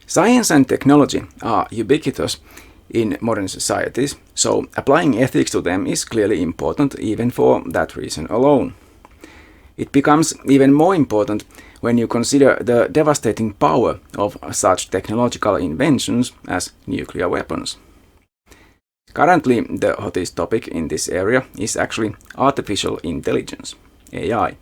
Science and technology are ubiquitous in modern societies, so applying ethics to them is clearly important even for that reason alone. It becomes even more important when you consider the devastating power of such technological inventions as nuclear weapons. Currently, the hottest topic in this area is actually artificial intelligence, AI,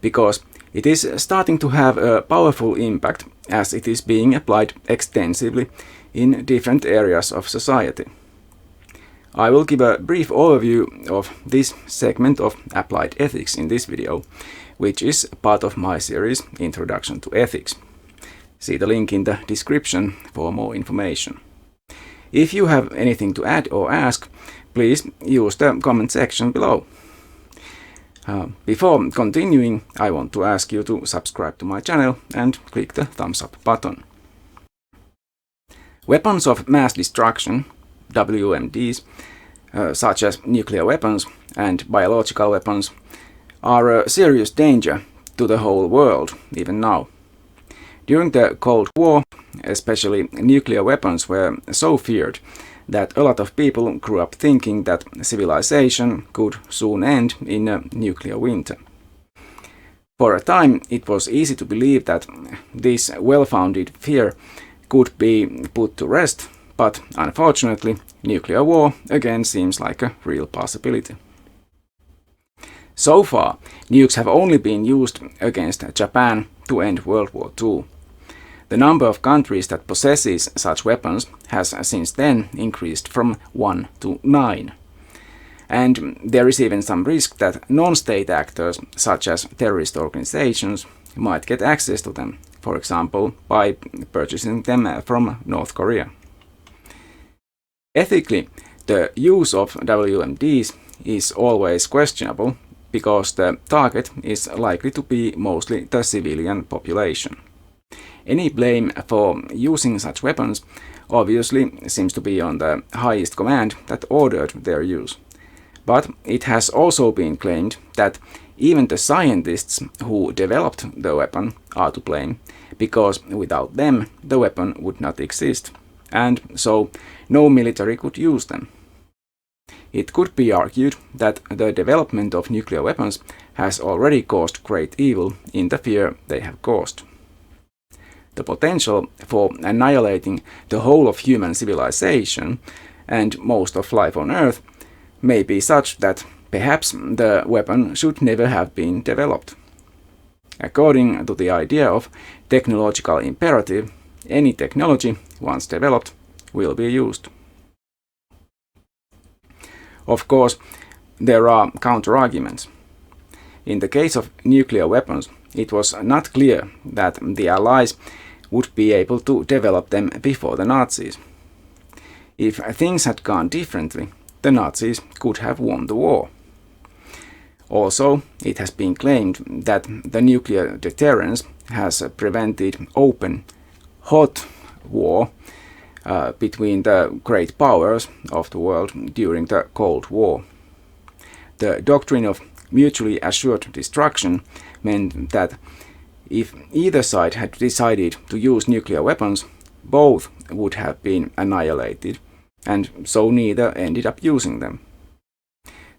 because it is starting to have a powerful impact as it is being applied extensively in different areas of society. I will give a brief overview of this segment of applied ethics in this video, which is part of my series Introduction to Ethics. See the link in the description for more information. If you have anything to add or ask, please use the comment section below. Before continuing, I want to ask you to subscribe to my channel and click the thumbs up button. Weapons of mass destruction, WMDs, such as nuclear weapons and biological weapons, are a serious danger to the whole world, even now. During the Cold War, especially nuclear weapons were so feared that a lot of people grew up thinking that civilization could soon end in a nuclear winter. For a time, it was easy to believe that this well-founded fear could be put to rest, but unfortunately, nuclear war again seems like a real possibility. So far, nukes have only been used against Japan to end World War II. The number of countries that possesses such weapons has since then increased from 1 to 9. And there is even some risk that non-state actors, such as terrorist organizations, might get access to them, for example, by purchasing them from North Korea. Ethically, the use of WMDs is always questionable because the target is likely to be mostly the civilian population. Any blame for using such weapons obviously seems to be on the highest command that ordered their use. But it has also been claimed that even the scientists who developed the weapon are to blame, because without them the weapon would not exist, and so no military could use them. It could be argued that the development of nuclear weapons has already caused great evil in the fear they have caused. The potential for annihilating the whole of human civilization and most of life on Earth may be such that perhaps the weapon should never have been developed. According to the idea of technological imperative, any technology, once developed, will be used. Of course, there are counter-arguments. In the case of nuclear weapons, it was not clear that the Allies would be able to develop them before the Nazis. If things had gone differently, the Nazis could have won the war. Also, it has been claimed that the nuclear deterrence has prevented open, hot war between the great powers of the world during the Cold War. The doctrine of mutually assured destruction meant that if either side had decided to use nuclear weapons, both would have been annihilated, and so neither ended up using them.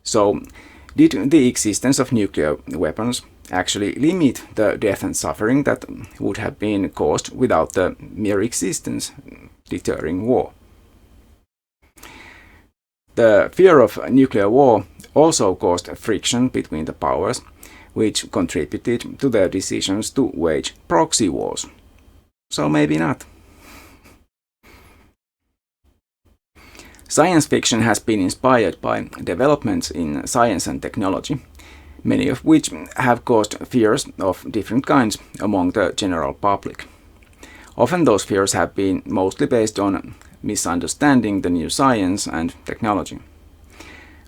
So, did the existence of nuclear weapons actually limit the death and suffering that would have been caused without the mere existence deterring war? The fear of nuclear war also caused friction between the powers, which contributed to their decisions to wage proxy wars. So maybe not. Science fiction has been inspired by developments in science and technology, many of which have caused fears of different kinds among the general public. Often those fears have been mostly based on misunderstanding the new science and technology.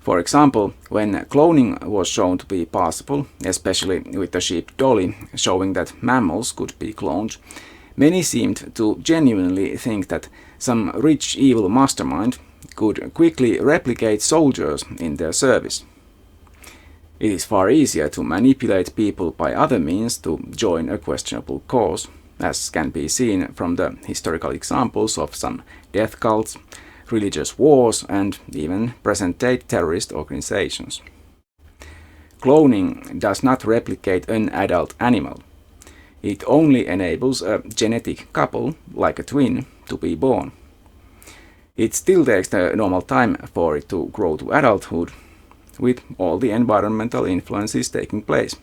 For example, when cloning was shown to be possible, especially with the sheep dolly showing that mammals could be cloned, many seemed to genuinely think that some rich evil mastermind could quickly replicate soldiers in their service. It is far easier to manipulate people by other means to join a questionable cause, as can be seen from the historical examples of some death cults, religious wars, and even present-day terrorist organizations. Cloning does not replicate an adult animal. It only enables a genetic couple, like a twin, to be born. It still takes the normal time for it to grow to adulthood, with all the environmental influences taking place.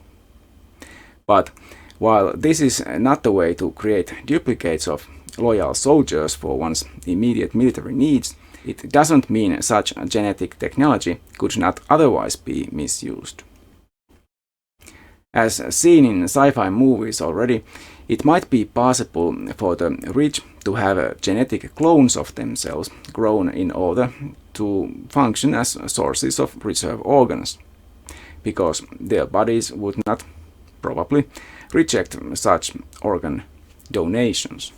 But while this is not the way to create duplicates of loyal soldiers for one's immediate military needs, it doesn't mean such genetic technology could not otherwise be misused. As seen in sci-fi movies already, it might be possible for the rich to have genetic clones of themselves grown in order to function as sources of reserve organs, because their bodies would not probably reject such organ donations.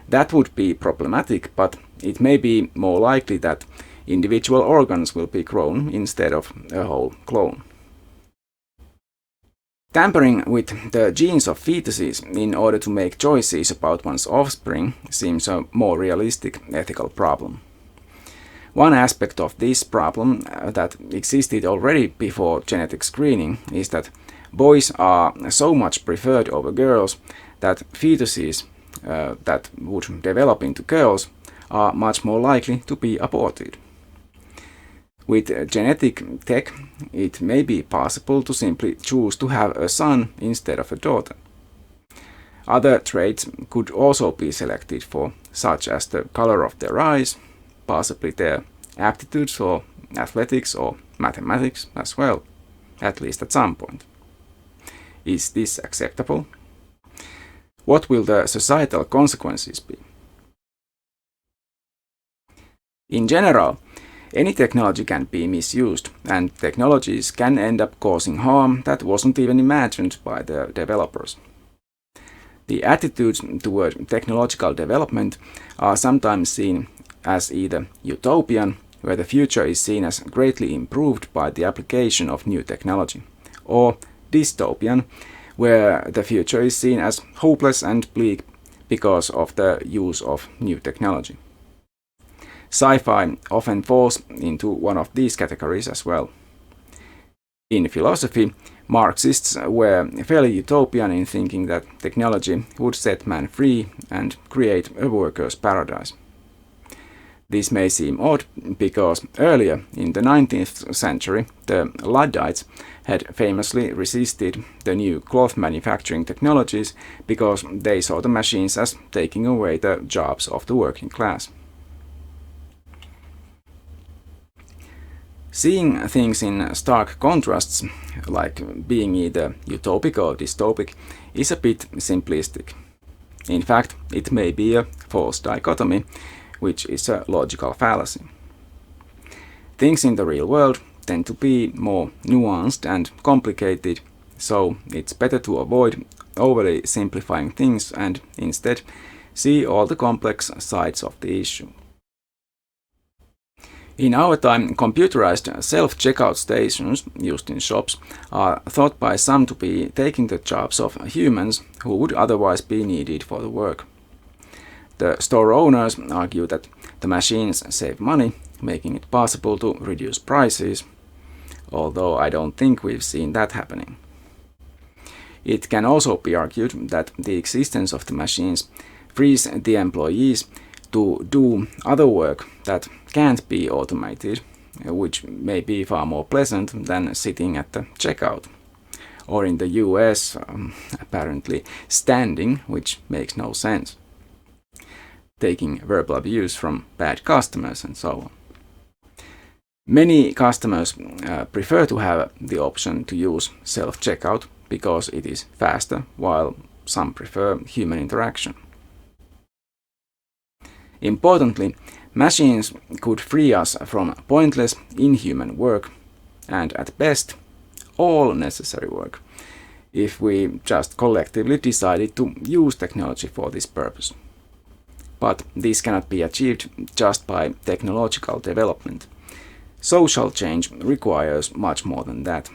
That would be problematic, but it may be more likely that individual organs will be grown instead of a whole clone. Tampering with the genes of fetuses in order to make choices about one's offspring seems a more realistic ethical problem. One aspect of this problem that existed already before genetic screening is that boys are so much preferred over girls that fetuses that would develop into girls are much more likely to be aborted. With genetic tech, it may be possible to simply choose to have a son instead of a daughter. Other traits could also be selected for, such as the color of their eyes, possibly their aptitudes for athletics or mathematics as well, at least at some point. Is this acceptable? What will the societal consequences be? In general, any technology can be misused, and technologies can end up causing harm that wasn't even imagined by the developers. The attitudes toward technological development are sometimes seen as either utopian, where the future is seen as greatly improved by the application of new technology, or dystopian, where the future is seen as hopeless and bleak because of the use of new technology. Sci-fi often falls into one of these categories as well. In philosophy, Marxists were fairly utopian in thinking that technology would set man free and create a worker's paradise. This may seem odd because earlier in the 19th century, the Luddites had famously resisted the new cloth manufacturing technologies because they saw the machines as taking away the jobs of the working class. Seeing things in stark contrasts, like being either utopic or dystopic, is a bit simplistic. In fact, it may be a false dichotomy, which is a logical fallacy. Things in the real world tend to be more nuanced and complicated, so it's better to avoid overly simplifying things and instead see all the complex sides of the issue. In our time, computerized self-checkout stations used in shops are thought by some to be taking the jobs of humans who would otherwise be needed for the work. The store owners argue that the machines save money, making it possible to reduce prices, although I don't think we've seen that happening. It can also be argued that the existence of the machines frees the employees to do other work that can't be automated, which may be far more pleasant than sitting at the checkout. Or in the US, apparently standing, which makes no sense. Taking verbal abuse from bad customers and so on. Many customers prefer to have the option to use self-checkout because it is faster, while some prefer human interaction. Importantly, machines could free us from pointless, inhuman work, and at best, all necessary work, if we just collectively decided to use technology for this purpose. But this cannot be achieved just by technological development. Social change requires much more than that.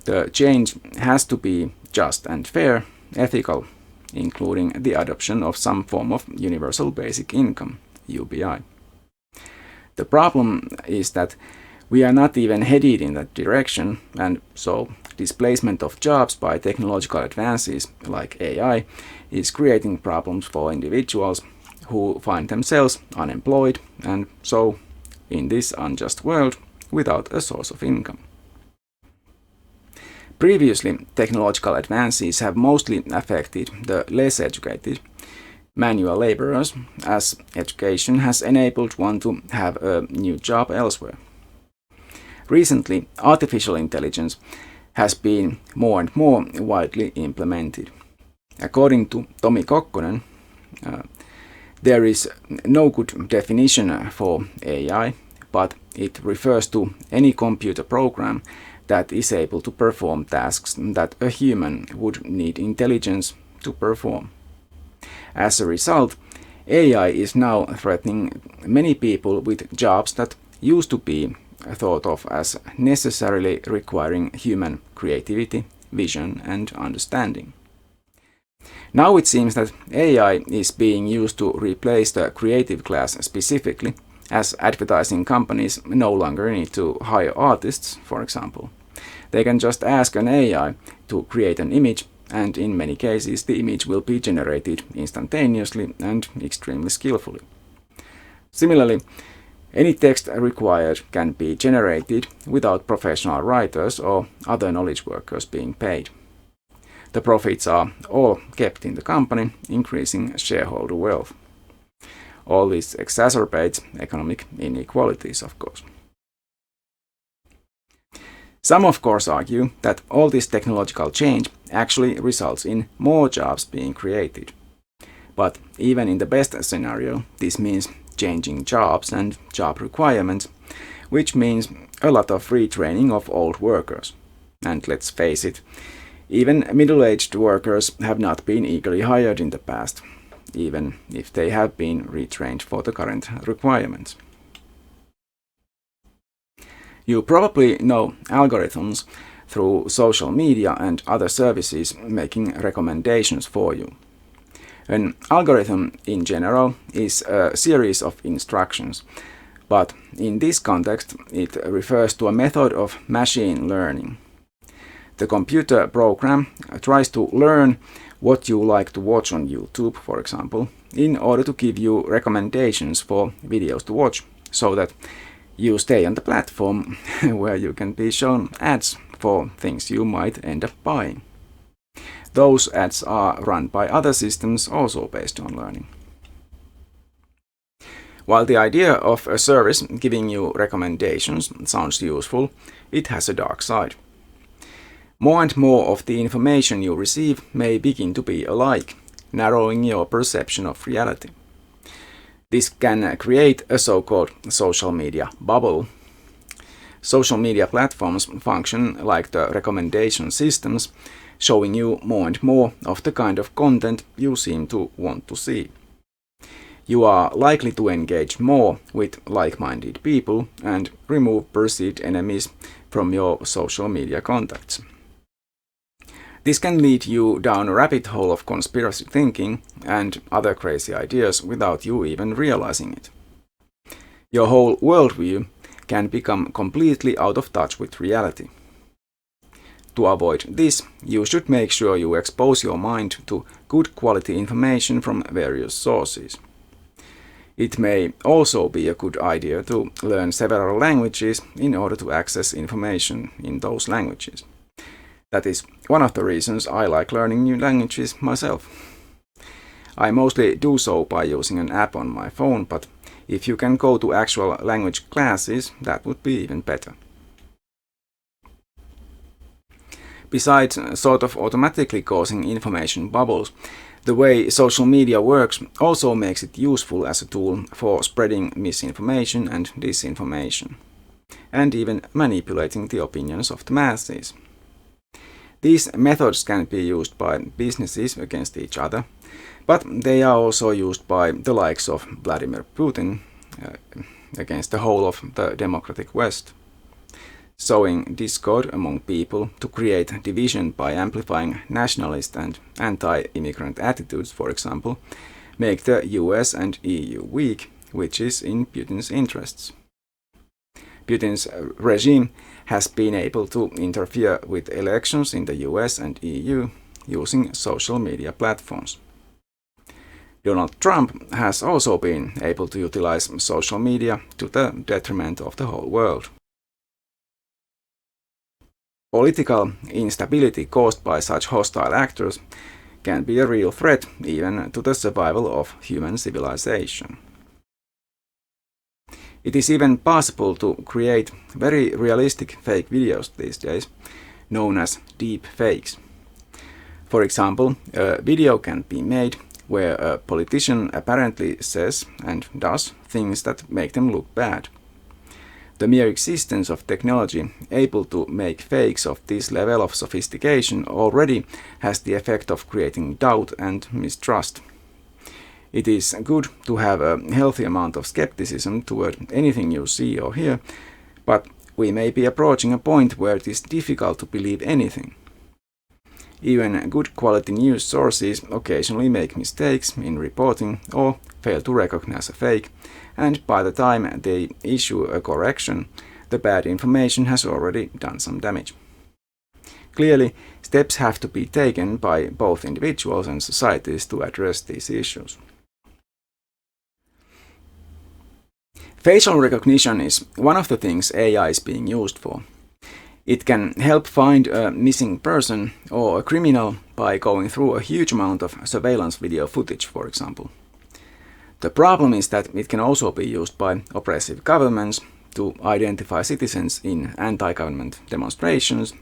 The change has to be just and fair, ethical, including the adoption of some form of universal basic income, UBI. The problem is that we are not even headed in that direction, and so displacement of jobs by technological advances like AI is creating problems for individuals who find themselves unemployed and so in this unjust world without a source of income. Previously, technological advances have mostly affected the less educated, manual laborers, as education has enabled one to have a new job elsewhere. Recently, artificial intelligence has been more and more widely implemented. According to Tomi Kokkonen, there is no good definition for AI, but it refers to any computer program that is able to perform tasks that a human would need intelligence to perform. As a result, AI is now threatening many people with jobs that used to be thought of as necessarily requiring human creativity, vision, and understanding. Now it seems that AI is being used to replace the creative class specifically, as advertising companies no longer need to hire artists, for example. They can just ask an AI to create an image, and in many cases the image will be generated instantaneously and extremely skillfully. Similarly, any text required can be generated without professional writers or other knowledge workers being paid. The profits are all kept in the company, increasing shareholder wealth. All this exacerbates economic inequalities, of course. Some, of course, argue that all this technological change actually results in more jobs being created. But even in the best scenario, this means changing jobs and job requirements, which means a lot of retraining of old workers. And let's face it, even middle-aged workers have not been eagerly hired in the past, even if they have been retrained for the current requirements. You probably know algorithms through social media and other services making recommendations for you. An algorithm in general is a series of instructions, but in this context it refers to a method of machine learning. The computer program tries to learn what you like to watch on YouTube, for example, in order to give you recommendations for videos to watch, so that you stay on the platform where you can be shown ads for things you might end up buying. Those ads are run by other systems also based on learning. While the idea of a service giving you recommendations sounds useful, it has a dark side. More and more of the information you receive may begin to be alike, narrowing your perception of reality. This can create a so-called social media bubble. Social media platforms function like the recommendation systems, showing you more and more of the kind of content you seem to want to see. You are likely to engage more with like-minded people and remove perceived enemies from your social media contacts. This can lead you down a rabbit hole of conspiracy thinking and other crazy ideas without you even realizing it. Your whole worldview can become completely out of touch with reality. To avoid this, you should make sure you expose your mind to good quality information from various sources. It may also be a good idea to learn several languages in order to access information in those languages. That is one of the reasons I like learning new languages myself. I mostly do so by using an app on my phone, but if you can go to actual language classes, that would be even better. Besides sort of automatically causing information bubbles, the way social media works also makes it useful as a tool for spreading misinformation and disinformation, and even manipulating the opinions of the masses. These methods can be used by businesses against each other, but they are also used by the likes of Vladimir Putin against the whole of the democratic West. sowing discord among people to create division by amplifying nationalist and anti-immigrant attitudes, for example, make the US and EU weak, which is in Putin's interests. Putin's regime has been able to interfere with elections in the US and EU using social media platforms. Donald Trump has also been able to utilize social media to the detriment of the whole world. Political instability caused by such hostile actors can be a real threat even to the survival of human civilization. It is even possible to create very realistic fake videos these days, known as deep fakes. For example, a video can be made where a politician apparently says and does things that make them look bad. The mere existence of technology able to make fakes of this level of sophistication already has the effect of creating doubt and mistrust. It is good to have a healthy amount of skepticism toward anything you see or hear, but we may be approaching a point where it is difficult to believe anything. Even good quality news sources occasionally make mistakes in reporting or fail to recognize a fake, and by the time they issue a correction, the bad information has already done some damage. Clearly, steps have to be taken by both individuals and societies to address these issues. Facial recognition is one of the things AI is being used for. It can help find a missing person or a criminal by going through a huge amount of surveillance video footage, for example. The problem is that it can also be used by oppressive governments to identify citizens in anti-government demonstrations,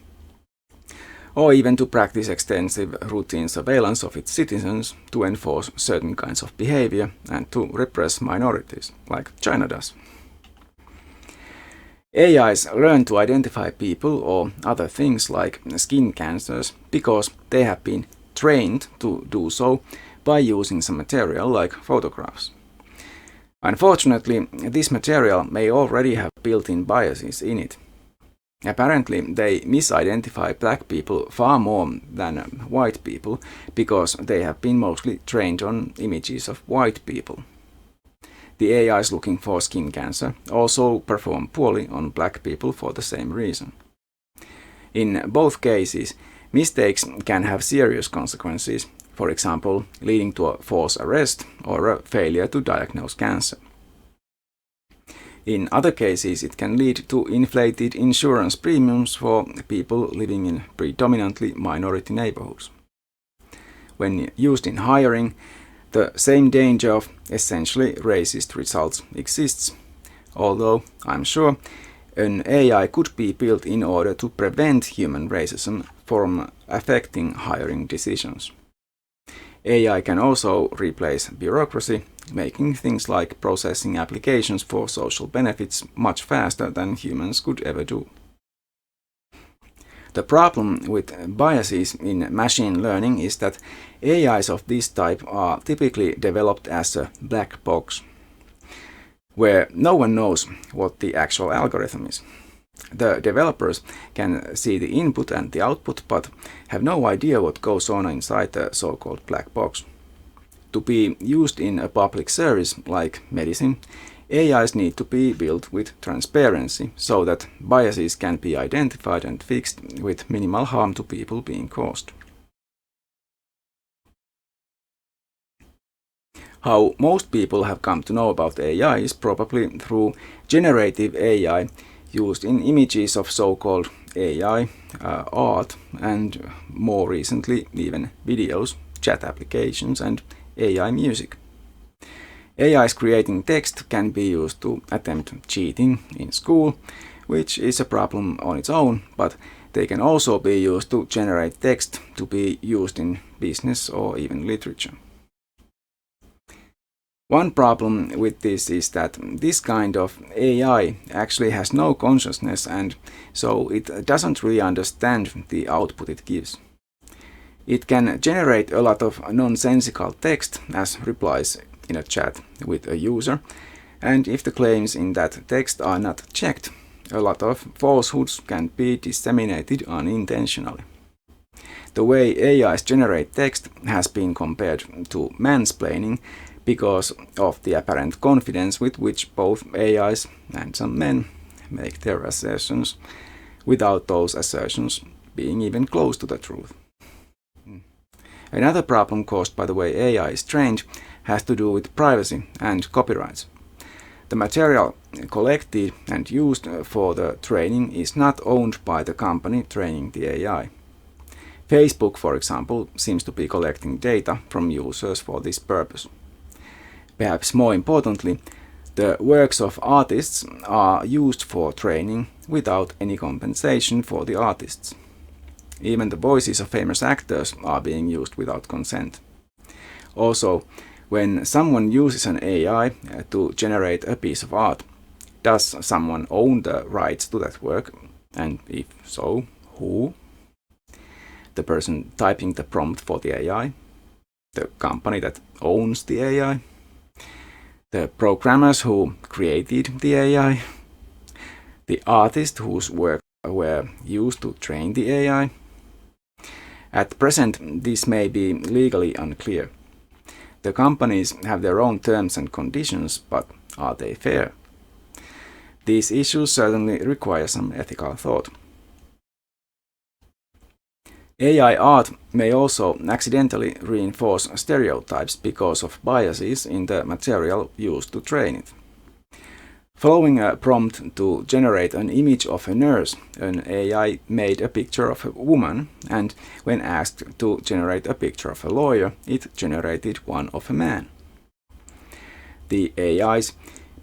or even to practice extensive routine surveillance of its citizens to enforce certain kinds of behavior and to repress minorities, like China does. AIs learn to identify people or other things like skin cancers because they have been trained to do so by using some material like photographs. Unfortunately, this material may already have built-in biases in it. Apparently, they misidentify black people far more than white people because they have been mostly trained on images of white people. The AIs looking for skin cancer also perform poorly on black people for the same reason. In both cases, mistakes can have serious consequences, for example, leading to a false arrest or a failure to diagnose cancer. In other cases, it can lead to inflated insurance premiums for people living in predominantly minority neighborhoods. When used in hiring, the same danger of essentially racist results exists, although I'm sure an AI could be built in order to prevent human racism from affecting hiring decisions. AI can also replace bureaucracy, making things like processing applications for social benefits much faster than humans could ever do. The problem with biases in machine learning is that AIs of this type are typically developed as a black box, where no one knows what the actual algorithm is. The developers can see the input and the output, but have no idea what goes on inside the so-called black box. To be used in a public service like medicine, AIs need to be built with transparency so that biases can be identified and fixed with minimal harm to people being caused. How most people have come to know about AI is probably through generative AI used in images of so-called AI art and more recently even videos, chat applications and AI music. AIs creating text can be used to attempt cheating in school, which is a problem on its own, but they can also be used to generate text to be used in business or even literature. One problem with this is that this kind of AI actually has no consciousness, and so it doesn't really understand the output it gives. It can generate a lot of nonsensical text as replies in a chat with a user, and if the claims in that text are not checked, a lot of falsehoods can be disseminated unintentionally. The way AIs generate text has been compared to mansplaining because of the apparent confidence with which both AIs and some men make their assertions, without those assertions being even close to the truth. Another problem caused by the way AI is trained has to do with privacy and copyrights. The material collected and used for the training is not owned by the company training the AI. Facebook, for example, seems to be collecting data from users for this purpose. Perhaps more importantly, the works of artists are used for training without any compensation for the artists. Even the voices of famous actors are being used without consent. Also, when someone uses an AI to generate a piece of art, does someone own the rights to that work? And if so, who? The person typing the prompt for the AI? The company that owns the AI? The programmers who created the AI? The artist whose work were used to train the AI? At present, this may be legally unclear. The companies have their own terms and conditions, but are they fair? These issues certainly require some ethical thought. AI art may also accidentally reinforce stereotypes because of biases in the material used to train it. Following a prompt to generate an image of a nurse, an AI made a picture of a woman, and when asked to generate a picture of a lawyer, it generated one of a man. The AIs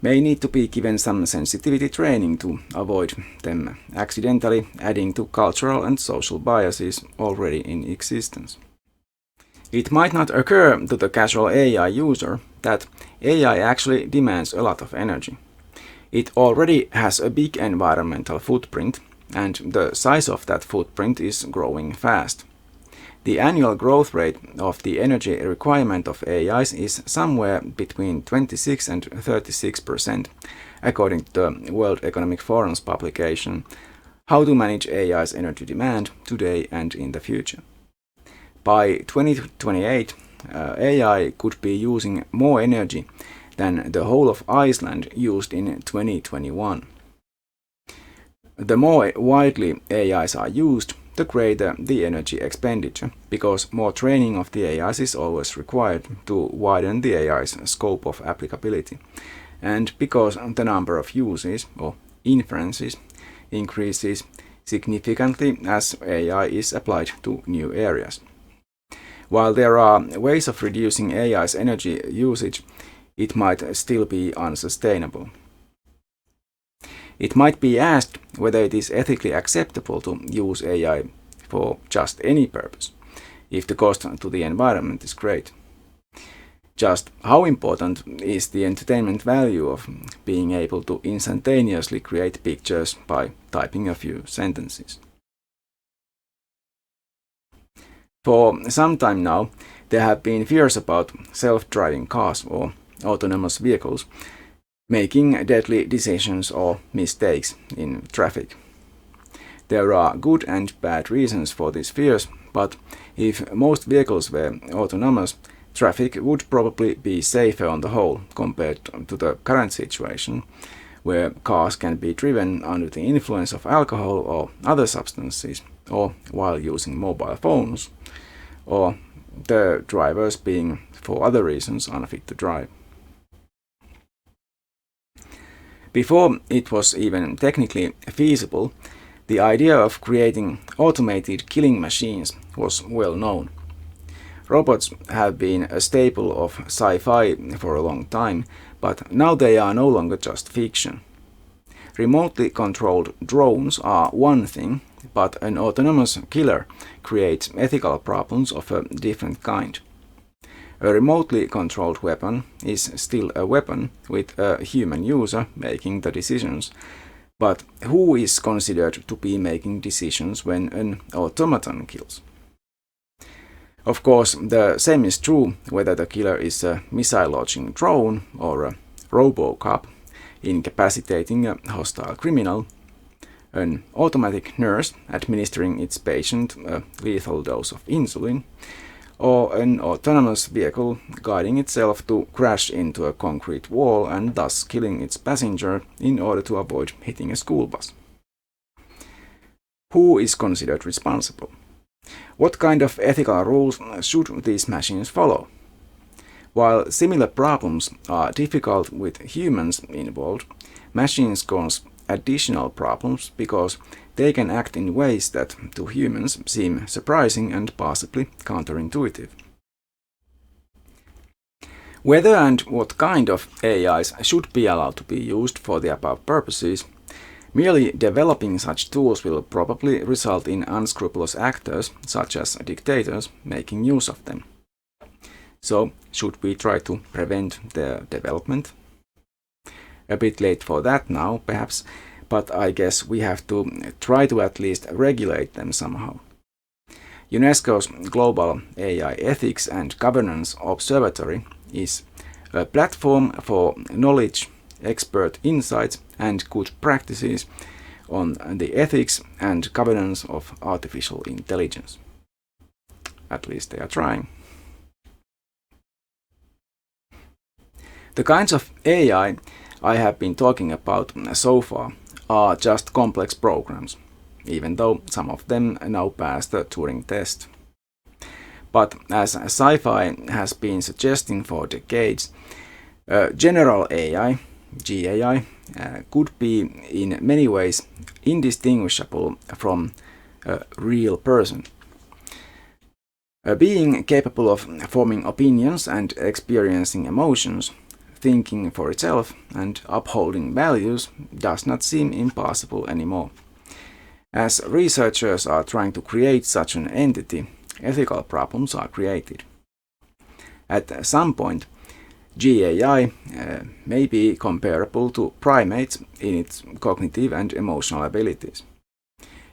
may need to be given some sensitivity training to avoid them accidentally adding to cultural and social biases already in existence. It might not occur to the casual AI user that AI actually demands a lot of energy. It already has a big environmental footprint, and the size of that footprint is growing fast. The annual growth rate of the energy requirement of AIs is somewhere between 26 and 36%, according to the World Economic Forum's publication, How to Manage AI's Energy Demand Today and in the Future. By 2028, AI could be using more energy than the whole of Iceland used in 2021. The more widely AIs are used, the greater the energy expenditure, because more training of the AIs is always required to widen the AI's scope of applicability, and because the number of uses, or inferences, increases significantly as AI is applied to new areas. While there are ways of reducing AI's energy usage, it might still be unsustainable. It might be asked whether it is ethically acceptable to use AI for just any purpose, if the cost to the environment is great. Just how important is the entertainment value of being able to instantaneously create pictures by typing a few sentences? For some time now, there have been fears about self-driving cars or autonomous vehicles making deadly decisions or mistakes in traffic. There are good and bad reasons for these fears, but if most vehicles were autonomous, traffic would probably be safer on the whole compared to the current situation, where cars can be driven under the influence of alcohol or other substances, or while using mobile phones, or the drivers being for other reasons unfit to drive. Before it was even technically feasible, the idea of creating automated killing machines was well known. Robots have been a staple of sci-fi for a long time, but now they are no longer just fiction. Remotely controlled drones are one thing, but an autonomous killer creates ethical problems of a different kind. A remotely controlled weapon is still a weapon with a human user making the decisions, but who is considered to be making decisions when an automaton kills? Of course, the same is true whether the killer is a missile-launching drone or a RoboCop incapacitating a hostile criminal, an automatic nurse administering its patient a lethal dose of insulin, or an autonomous vehicle guiding itself to crash into a concrete wall and thus killing its passenger in order to avoid hitting a school bus. Who is considered responsible? What kind of ethical rules should these machines follow? While similar problems are difficult with humans involved, machines cause additional problems because they can act in ways that to humans seem surprising and possibly counterintuitive. Whether and what kind of AIs should be allowed to be used for the above purposes, merely developing such tools will probably result in unscrupulous actors, such as dictators, making use of them. So, should we try to prevent their development? A bit late for that now, perhaps, but I guess we have to try to at least regulate them somehow. UNESCO's Global AI Ethics and Governance Observatory is a platform for knowledge, expert insights, and good practices on the ethics and governance of artificial intelligence. At least they are trying. The kinds of AI I have been talking about so far are just complex programs, even though some of them now pass the Turing test. But as sci-fi has been suggesting for decades, general AI, GAI, could be in many ways indistinguishable from a real person. A being capable of forming opinions and experiencing emotions, thinking for itself and upholding values does not seem impossible anymore. As researchers are trying to create such an entity, ethical problems are created. At some point, GAI may be comparable to primates in its cognitive and emotional abilities.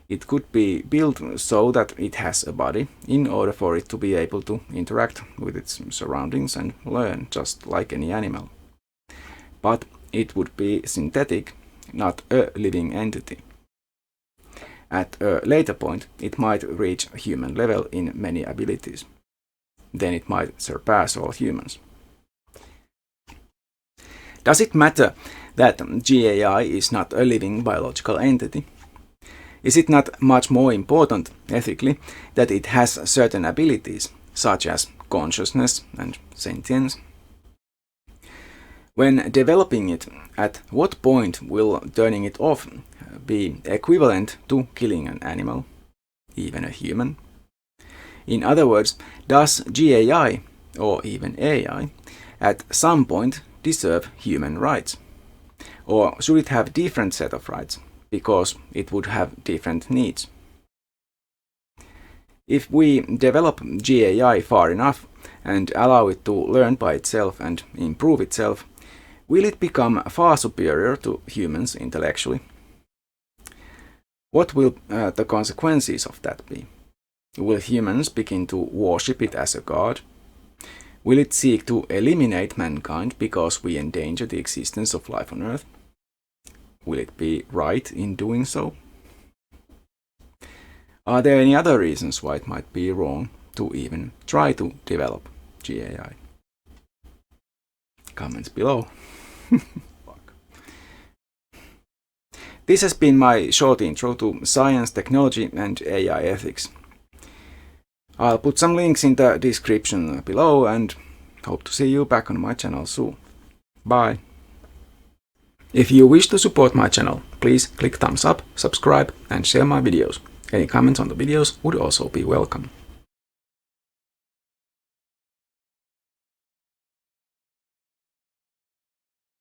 It could be built so that it has a body in order for it to be able to interact with its surroundings and learn just like any animal. But it would be synthetic, not a living entity. At a later point, it might reach human level in many abilities. Then it might surpass all humans. Does it matter that GAI is not a living biological entity? Is it not much more important, ethically, that it has certain abilities, such as consciousness and sentience? When developing it, at what point will turning it off be equivalent to killing an animal, even a human? In other words, does GAI, or even AI, at some point deserve human rights? Or should it have a different set of rights, because it would have different needs? If we develop GAI far enough and allow it to learn by itself and improve itself, will it become far superior to humans intellectually? What will the consequences of that be? Will humans begin to worship it as a god? Will it seek to eliminate mankind because we endanger the existence of life on Earth? Will it be right in doing so? Are there any other reasons why it might be wrong to even try to develop GAI? Comments below. This has been my short intro to science, technology, and AI ethics. I'll put some links in the description below and hope to see you back on my channel soon. Bye! If you wish to support my channel, please click thumbs up, subscribe, and share my videos. Any comments on the videos would also be welcome.